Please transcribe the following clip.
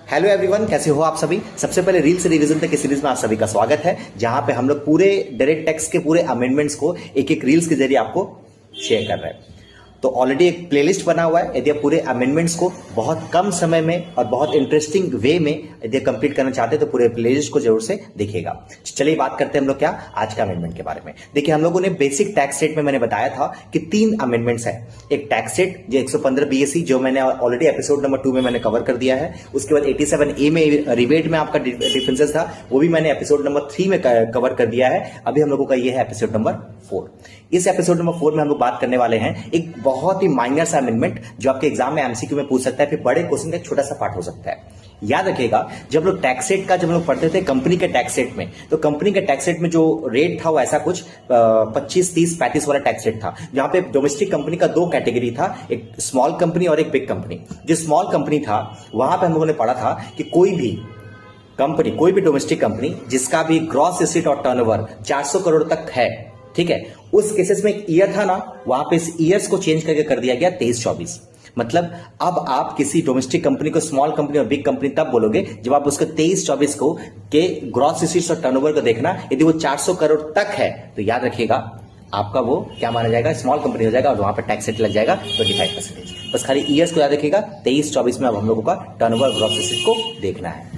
Hello everyone, कैसे हो आप सभी। सबसे पहले रील से रिवीजन तक की सीरीज में आप सभी का स्वागत है, जहां पे हम लोग पूरे डायरेक्ट टैक्स के पूरे अमेंडमेंट्स को एक एक रील्स के जरिए आपको शेयर कर रहे हैं। तो ऑलरेडी एक प्लेलिस्ट बना हुआ है। यदि आप पूरे अमेंडमेंट्स को बहुत कम समय में और बहुत इंटरेस्टिंग वे में यदि कंप्लीट करना चाहते हैं तो पूरे प्लेलिस्ट को जरूर से देखिएगा। चलिए बात करते हैं हम लोग क्या आज का अमेंडमेंट के बारे में। देखिए, हम लोगों ने बेसिक टैक्स रेट में मैंने बताया था कि 3 अमेंडमेंट्स है। एक टैक्स रेट जो 115 बीएसई जो मैंने ऑलरेडी एपिसोड नंबर 2 में मैंने कवर कर दिया है। उसके बाद 87A में रिबेट में आपका डिफरेंसेस था, वो भी मैंने एपिसोड नंबर 3 में कवर कर दिया है। अभी हम लोगों का ये है एपिसोड नंबर 4। इस एपिसोड नंबर 4 में हम लोग बात करने वाले हैं एक बहुत ही माइनर सा अमेंडमेंट जो आपके एग्जाम में एमसीक्यू में पूछ सकता है, फिर बड़े क्वेश्चन का एक छोटा सा पार्ट हो सकता है। याद रखिएगा, जब लोग टैक्स रेट का जब लोग पढ़ते थे कंपनी के टैक्स रेट में, तो कंपनी के टैक्स रेट में जो रेट था वो ऐसा कुछ 25, 30, 35 वाला टैक्स रेट था, जहां पे डोमेस्टिक कंपनी का 2 कैटेगरी था, एक स्मॉल कंपनी और एक बिग कंपनी। जो स्मॉल कंपनी था वहां पे हम लोगों ने पढ़ा था कि कोई भी कंपनी, कोई भी डोमेस्टिक कंपनी जिसका भी ग्रॉस रिसीट और टर्नओवर 400 करोड़ तक है, ठीक है, उस केसेस में एक ईयर था ना, वहां पे इस ईयर्स को चेंज करके कर दिया गया 23-24। मतलब अब आप किसी डोमेस्टिक कंपनी को स्मॉल कंपनी और बिग कंपनी तब बोलोगे जब आप उसको 23-24 को के ग्रॉस रिसीट्स और टर्नओवर को देखना, यदि वो 400 करोड़ तक है तो याद रखिएगा आपका वो क्या माना जाएगा, स्मॉल कंपनी हो जाएगा और वहां पर टैक्स रेट लग जाएगा 25%। बस खाली ईयर्स को याद रखिएगा, 23-24 में अब हम लोगों का टर्नओवर ग्रॉस रिसीट को देखना है।